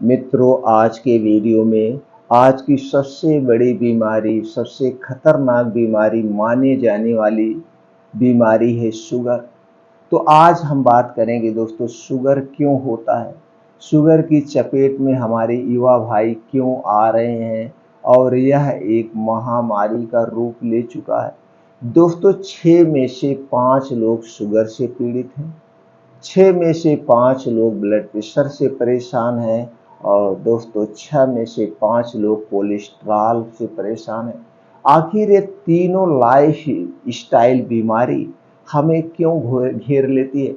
मित्रों, आज के वीडियो में आज की सबसे बड़ी बीमारी, सबसे खतरनाक बीमारी माने जाने वाली बीमारी है शुगर। तो आज हम बात करेंगे दोस्तों, शुगर क्यों होता है, शुगर की चपेट में हमारे युवा भाई क्यों आ रहे हैं और यह एक महामारी का रूप ले चुका है। दोस्तों, 6 में से 5 लोग शुगर से पीड़ित हैं, 6 में से 5 लोग ब्लड प्रेशर से परेशान हैं और दोस्तों 6 में से 5 लोग कोलेस्ट्रॉल से परेशान हैं। आखिर ये तीनों लाइफ स्टाइल बीमारी हमें क्यों घेर लेती है?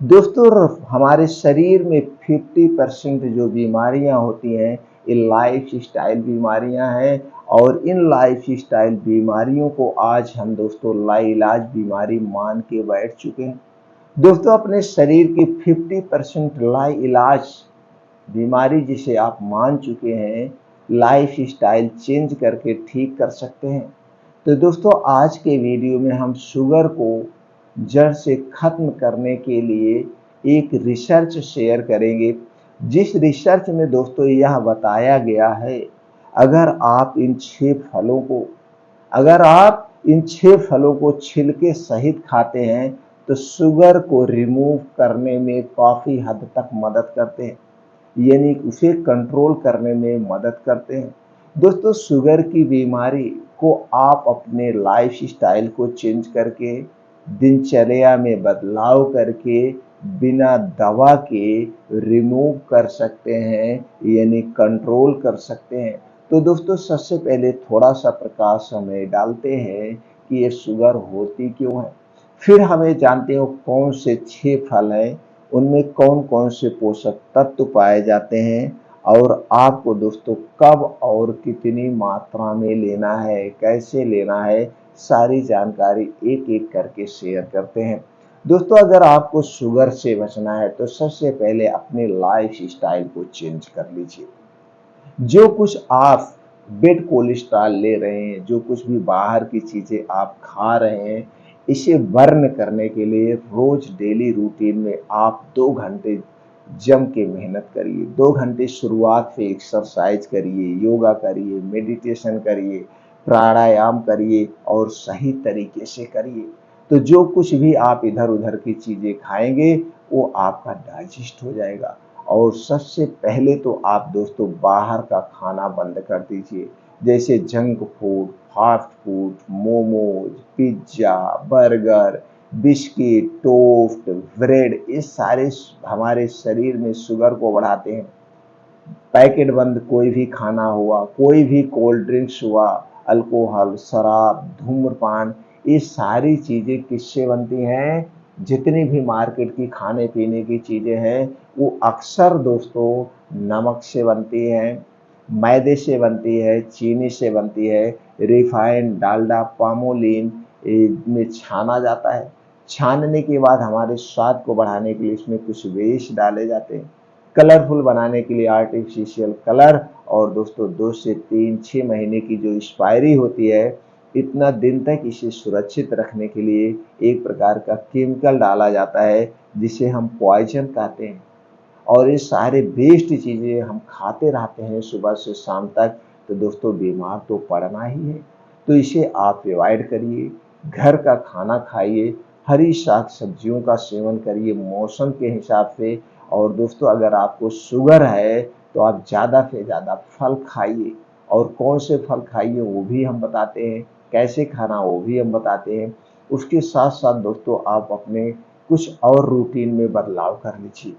दोस्तों, हमारे शरीर में 50% जो बीमारियां होती हैं ये लाइफ स्टाइल बीमारियां हैं और इन लाइफ स्टाइल बीमारियों को आज हम दोस्तों लाइलाज बीमारी मान के बैठ चुके हैं। दोस्तों, अपने शरीर की 50% लाइलाज बीमारी जिसे आप मान चुके हैं, लाइफ स्टाइल चेंज करके ठीक कर सकते हैं। तो दोस्तों, आज के वीडियो में हम शुगर को जड़ से खत्म करने के लिए एक रिसर्च शेयर करेंगे, जिस रिसर्च में दोस्तों यह बताया गया है अगर आप इन 6 फलों को अगर आप इन 6 फलों को छिलके सहित खाते हैं तो शुगर को रिमूव करने में काफ़ी हद तक मदद करते हैं, यानी उसे कंट्रोल करने में मदद करते हैं। दोस्तों, शुगर की बीमारी को आप अपने लाइफ स्टाइल को चेंज करके, दिनचर्या में बदलाव करके, बिना दवा के रिमूव कर सकते हैं, यानी कंट्रोल कर सकते हैं। तो दोस्तों, सबसे पहले थोड़ा सा प्रकाश हमें डालते हैं कि ये शुगर होती क्यों है। फिर हमें जानते हो कौन से 6 फल हैं, उनमें कौन कौन से पोषक तत्व पाए जाते हैं और आपको दोस्तों कब और कितनी मात्रा में लेना है, कैसे लेना है, सारी जानकारी एक एक करके शेयर करते हैं। दोस्तों, अगर आपको शुगर से बचना है तो सबसे पहले अपने लाइफ स्टाइल को चेंज कर लीजिए। जो कुछ आप बेड कोलेस्ट्रॉल ले रहे हैं, जो कुछ भी बाहर की चीज़ें आप खा रहे हैं, इसे बर्न करने के लिए रोज डेली रूटीन में आप 2 घंटे जम के मेहनत करिए। 2 घंटे शुरुआत से एक्सरसाइज करिए, योगा करिए, मेडिटेशन करिए, प्राणायाम करिए और सही तरीके से करिए। तो जो कुछ भी आप इधर उधर की चीज़ें खाएंगे वो आपका डाइजेस्ट हो जाएगा। और सबसे पहले तो आप दोस्तों बाहर का खाना बंद कर दीजिए, जैसे junk food, fast food, momos, pizza, burger, biscuit, toast, bread, ये सारे हमारे शरीर में शुगर को बढ़ाते हैं। पैकेट बंद कोई भी खाना हुआ, कोई भी कोल्ड ड्रिंक्स हुआ, अल्कोहल, शराब, धूम्रपान, ये सारी चीज़ें किससे बनती हैं? जितनी भी मार्केट की खाने पीने की चीज़ें हैं वो अक्सर दोस्तों नमक से बनती हैं, मैदे से बनती है, चीनी से बनती है, रिफाइंड, डालडा, पामोलिन में छाना जाता है। छानने के बाद हमारे स्वाद को बढ़ाने के लिए इसमें कुछ वेस्ट डाले जाते हैं, कलरफुल बनाने के लिए आर्टिफिशियल कलर, और दोस्तों 2 से 3-6 महीने की जो एक्सपायरी होती है, इतना दिन तक इसे सुरक्षित रखने के लिए एक प्रकार का केमिकल डाला जाता है जिसे हम पॉइजन कहते हैं। और ये सारे बेस्ट चीज़ें हम खाते रहते हैं सुबह से शाम तक, तो दोस्तों बीमार तो पड़ना ही है। तो इसे आप अवॉइड करिए, घर का खाना खाइए, हरी साग सब्जियों का सेवन करिए मौसम के हिसाब से। और दोस्तों, अगर आपको शुगर है तो आप ज़्यादा से ज़्यादा फल खाइए, और कौन से फल खाइए वो भी हम बताते हैं, कैसे खाना वो भी हम बताते हैं। उसके साथ साथ दोस्तों आप अपने कुछ और रूटीन में बदलाव कर लीजिए।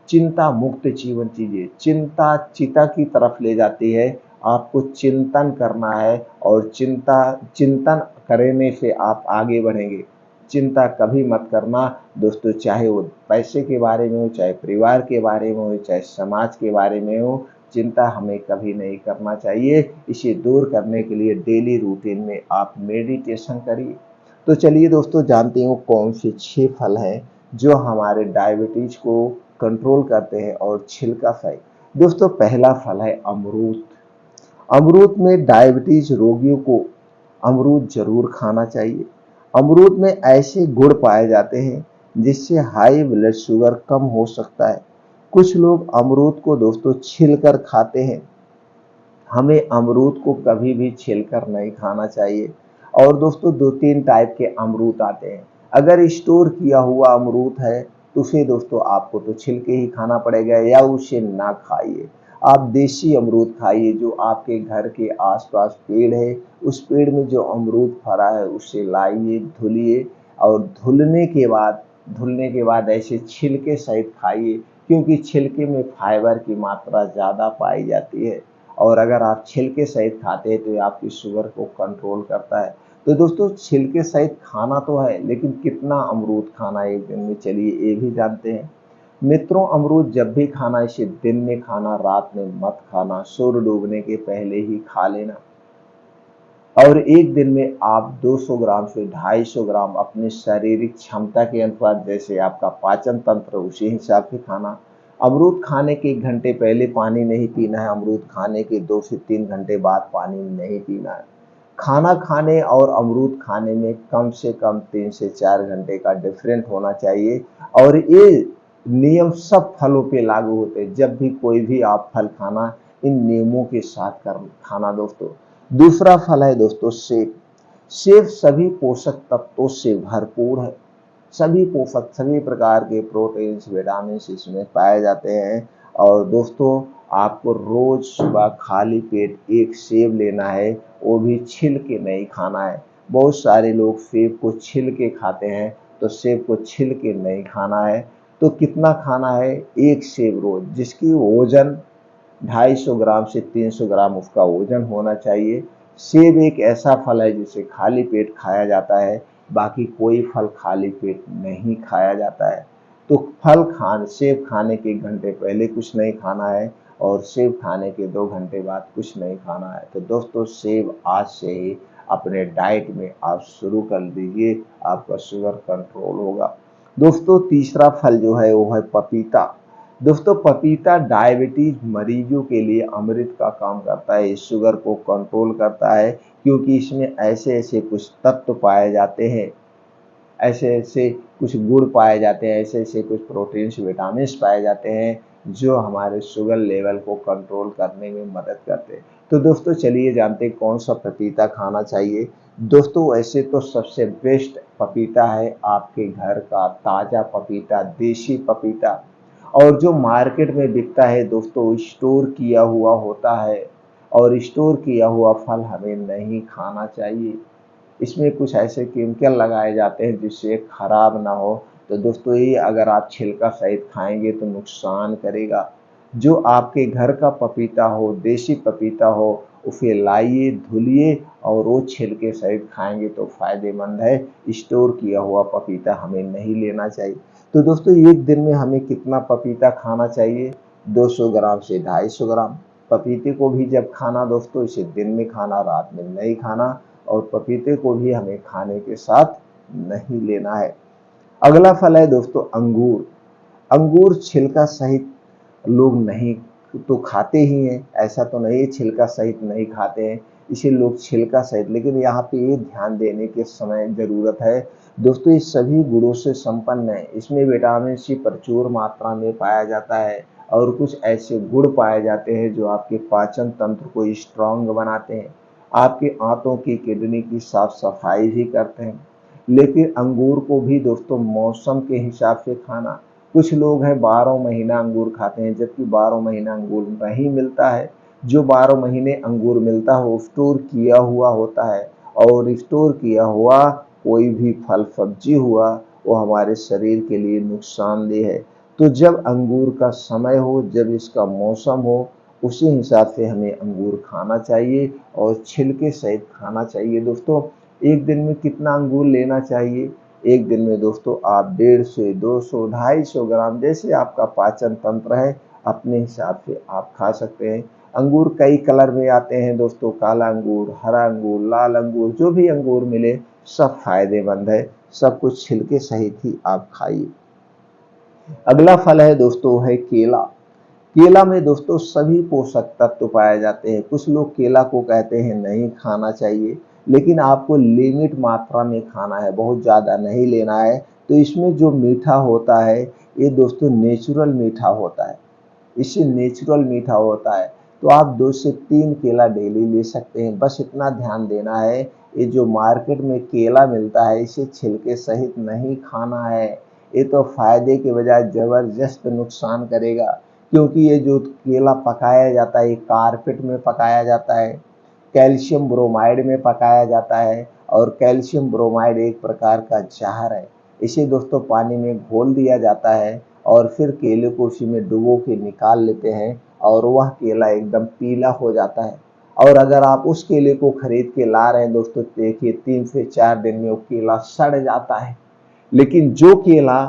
चिंता मुक्त जीवन जीजिए। चिंता चिता की तरफ ले जाती है, आपको चिंतन करना है और चिंतन करने से आप आगे बढ़ेंगे। चिंता कभी मत करना दोस्तों, चाहे वो पैसे के बारे में हो, चाहे परिवार के बारे में हो, चाहे समाज के बारे में हो, चिंता हमें कभी नहीं करना चाहिए। इसे दूर करने के लिए डेली रूटीन में आप मेडिटेशन करिए। तो चलिए दोस्तों, जानते हो कौन से 6 फल हैं जो हमारे डायबिटीज को कंट्रोल करते हैं और छिलका सही। दोस्तों, पहला फल है अमरूद। अमरूद में डायबिटीज रोगियों को अमरूद जरूर खाना चाहिए। अमरूद में ऐसे गुण पाए जाते हैं जिससे हाई ब्लड शुगर कम हो सकता है। कुछ लोग अमरूद को दोस्तों छिलकर खाते हैं। हमें अमरूद को कभी भी छिलकर नहीं खाना चाहिए। और दोस्तों 2-3 टाइप के अमरूद आते हैं। अगर स्टोर किया हुआ अमरूद है तो उसे दोस्तों आपको तो छिल के ही खाना पड़ेगा या उसे ना खाइए। आप देसी अमरूद खाइए, जो आपके घर के आसपास पेड़ है, उस पेड़ में जो अमरूद फरा है उसे लाइए, धुलिए और धुलने के बाद ऐसे छिलके सहित खाइए, क्योंकि छिलके में फाइबर की मात्रा ज़्यादा पाई जाती है। और अगर आप छिलके सहित खाते हैं तो ये आपकी शुगर को कंट्रोल करता है। तो दोस्तों छिलके सहित खाना तो है, लेकिन कितना अमरूद खाना एक दिन में, चलिए ये भी जानते हैं। मित्रों, अमरूद जब भी खाना इसे दिन में खाना, रात में मत खाना, सूर्य डूबने के पहले ही खा लेना। और एक दिन में आप 200 ग्राम से 250 ग्राम अपने शारीरिक क्षमता के अनुसार, जैसे आपका पाचन तंत्र उसी हिसाब से खाना। अमरूद खाने के 1 घंटे पहले पानी नहीं पीना है, अमरूद खाने के 2 से 3 घंटे बाद पानी नहीं पीना है। खाना खाने और अमरूद खाने में कम से कम 3 से 4 घंटे का डिफरेंट होना चाहिए। और ये नियम सब फलों पे लागू होते हैं। जब भी कोई भी आप फल खाना, इन नियमों के साथ कर खाना दोस्तों। दूसरा फल है दोस्तों सेब। सेब सभी पोषक तत्वों से भरपूर है। सभी प्रकार के प्रोटीन्स, विटामिन्स इसमें पाए जाते हैं। और दोस्तों आपको रोज सुबह खाली पेट एक सेब लेना है, वो भी छिल के नहीं खाना है। बहुत सारे लोग सेब को छिल के खाते हैं, तो सेब को छिल के नहीं खाना है। तो कितना खाना है? एक सेब रोज, जिसकी वजन 250 ग्राम से 300 ग्राम उसका वजन होना चाहिए। सेब एक ऐसा फल है जिसे खाली पेट खाया जाता है, बाकी कोई फल खाली पेट नहीं खाया जाता है। तो सेब खाने के 1 घंटे पहले कुछ नहीं खाना है और सेब खाने के 2 घंटे बाद कुछ नहीं खाना है। तो दोस्तों सेब आज से ही अपने डाइट में आप शुरू कर दीजिए, आपका शुगर कंट्रोल होगा। दोस्तों तीसरा फल जो है वो है पपीता। दोस्तों पपीता डायबिटीज मरीजों के लिए अमृत का काम करता है। इस शुगर को कंट्रोल करता है, क्योंकि इसमें ऐसे ऐसे कुछ तत्व पाए जाते हैं, ऐसे ऐसे कुछ गुण पाए जाते हैं, ऐसे ऐसे कुछ प्रोटीन्स, विटामिन्स पाए जाते हैं जो हमारे शुगर लेवल को कंट्रोल करने में मदद करते हैं। तो दोस्तों चलिए जानते हैं कौन सा पपीता खाना चाहिए। दोस्तों वैसे तो सबसे बेस्ट पपीता है आपके घर का ताज़ा पपीता, देसी पपीता। और जो मार्केट में बिकता है दोस्तों स्टोर किया हुआ होता है, और स्टोर किया हुआ फल हमें नहीं खाना चाहिए। इसमें कुछ ऐसे केमिकल लगाए जाते हैं जिससे खराब ना हो। तो दोस्तों ये अगर आप छिलका सहित खाएंगे तो नुकसान करेगा। जो आपके घर का पपीता हो, देसी पपीता हो, उसे लाइए, धुलिए और वो छिलके सहित खाएंगे तो फायदेमंद है। स्टोर किया हुआ पपीता हमें नहीं लेना चाहिए। तो दोस्तों एक दिन में हमें कितना पपीता खाना चाहिए? 200 ग्राम से 250 ग्राम। पपीते को भी जब खाना दोस्तों, इसे दिन में खाना, रात में नहीं खाना। और पपीते को भी हमें खाने के साथ नहीं लेना है। अगला फल है दोस्तों अंगूर। अंगूर छिलका सहित लोग नहीं तो खाते ही हैं, ऐसा तो नहीं छिलका सहित नहीं खाते हैं, इसे लोग छिलका सहित। लेकिन यहाँ पे ये ध्यान देने के समय ज़रूरत है दोस्तों, ये सभी गुणों से संपन्न है। इसमें विटामिन सी प्रचुर मात्रा में पाया जाता है और कुछ ऐसे गुण पाए जाते हैं जो आपके पाचन तंत्र को स्ट्रांग बनाते हैं, आपके आंतों की, किडनी की साफ सफाई भी करते हैं। लेकिन अंगूर को भी दोस्तों मौसम के हिसाब से खाना। कुछ लोग हैं 12 महीना अंगूर खाते हैं, जबकि 12 महीना अंगूर नहीं मिलता है। जो 12 महीने अंगूर मिलता है वो स्टोर किया हुआ होता है, और स्टोर किया हुआ कोई भी फल सब्जी हुआ वो हमारे शरीर के लिए नुकसानदेह है। तो जब अंगूर का समय हो, जब इसका मौसम हो, उसी हिसाब से हमें अंगूर खाना चाहिए और छिलके सहित खाना चाहिए। दोस्तों एक दिन में कितना अंगूर लेना चाहिए? एक दिन में दोस्तों आप 150, 200, 250 ग्राम, जैसे आपका पाचन तंत्र है अपने हिसाब से आप खा सकते हैं। अंगूर कई कलर में आते हैं दोस्तों, काला अंगूर, हरा अंगूर, लाल अंगूर, जो भी अंगूर मिले सब फायदेमंद है। सब कुछ छिलके सहित ही आप खाइए। अगला फल है दोस्तों है केला। केला में दोस्तों सभी पोषक तत्व पाए जाते हैं। कुछ लोग केला को कहते हैं नहीं खाना चाहिए, लेकिन आपको लिमिट मात्रा में खाना है, बहुत ज़्यादा नहीं लेना है। तो इसमें जो मीठा होता है ये दोस्तों नेचुरल मीठा होता है। इससे नेचुरल मीठा होता है। तो आप 2 से 3 केला डेली ले सकते हैं। बस इतना ध्यान देना है, ये जो मार्केट में केला मिलता है इसे छिलके सहित नहीं खाना है। ये तो फायदे के बजाय जबरदस्त नुकसान करेगा, क्योंकि ये जो केला पकाया जाता है ये कारपेट में पकाया जाता है, कैल्शियम ब्रोमाइड में पकाया जाता है, और कैल्शियम ब्रोमाइड एक प्रकार का जहर है। इसे दोस्तों पानी में घोल दिया जाता है और फिर केले को उसी में डुबो के निकाल लेते हैं और वह केला एकदम पीला हो जाता है। और अगर आप उस केले को खरीद के ला रहे हैं दोस्तों, देखिए 3 से 4 दिन में वो केला सड़ जाता है। लेकिन जो केला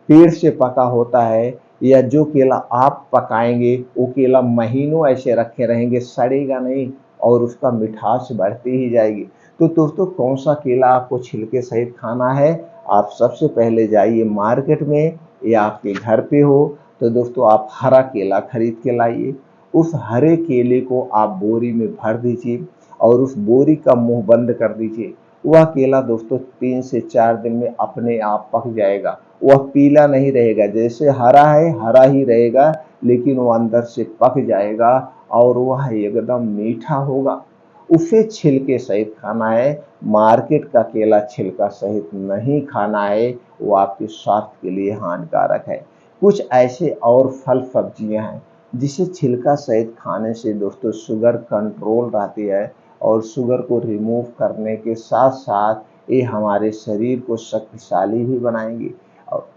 पेड़ से पका होता है या जो केला आप पकाएंगे वो केला महीनों ऐसे रखे रहेंगे, सड़ेगा नहीं और उसका मिठास बढ़ती ही जाएगी। तो दोस्तों कौन सा केला आपको छिलके सहित खाना है, आप सबसे पहले जाइए मार्केट में या आपके घर पे हो तो दोस्तों आप हरा केला खरीद के लाइए। उस हरे केले को आप बोरी में भर दीजिए और उस बोरी का मुंह बंद कर दीजिए। वह केला दोस्तों 3 से 4 दिन में अपने आप पक जाएगा। वह पीला नहीं रहेगा, जैसे हरा है हरा ही रहेगा, लेकिन वो अंदर से पक जाएगा और वह एकदम मीठा होगा। उसे छिलके सहित खाना है। मार्केट का केला छिलका सहित नहीं खाना है, वो आपके स्वास्थ्य के लिए हानिकारक है। कुछ ऐसे और फल सब्जियां हैं जिसे छिलका सहित खाने से दोस्तों शुगर कंट्रोल रहती है और शुगर को रिमूव करने के साथ साथ ये हमारे शरीर को शक्तिशाली भी बनाएंगी।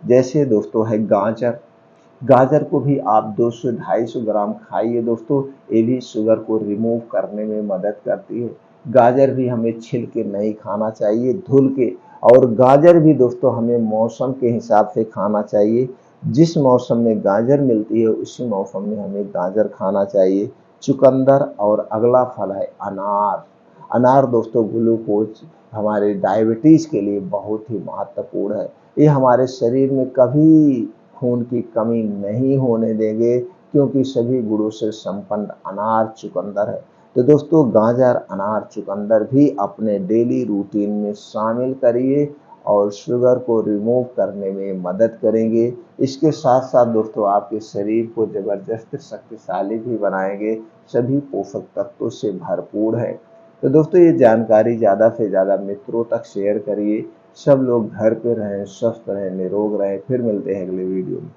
जैसे दोस्तों है गाजर। गाजर को भी आप 200-250 ग्राम खाइए दोस्तों, ये भी शुगर को रिमूव करने में मदद करती है। गाजर भी हमें छिल के नहीं खाना चाहिए, धुल के। और गाजर भी दोस्तों हमें मौसम के हिसाब से खाना चाहिए। जिस मौसम में गाजर मिलती है उसी मौसम में हमें गाजर खाना चाहिए। चुकंदर और अगला फल है अनार। अनार दोस्तों ग्लूकोज हमारे डायबिटीज के लिए बहुत ही महत्वपूर्ण है। ये हमारे शरीर में कभी खून की कमी नहीं होने देंगे, क्योंकि सभी गुणों से संपन्न अनार चुकंदर है। तो दोस्तों गाजर अनार चुकंदर भी अपने डेली रूटीन में शामिल करिए और शुगर को रिमूव करने में मदद करेंगे। इसके साथ साथ दोस्तों आपके शरीर को जबरदस्त शक्तिशाली भी बनाएंगे, सभी पोषक तत्वों से भरपूर है। तो दोस्तों ये जानकारी ज़्यादा से ज़्यादा मित्रों तक शेयर करिए। सब लोग घर पे रहें, स्वस्थ रहें, निरोग रहें। फिर मिलते हैं अगले वीडियो में।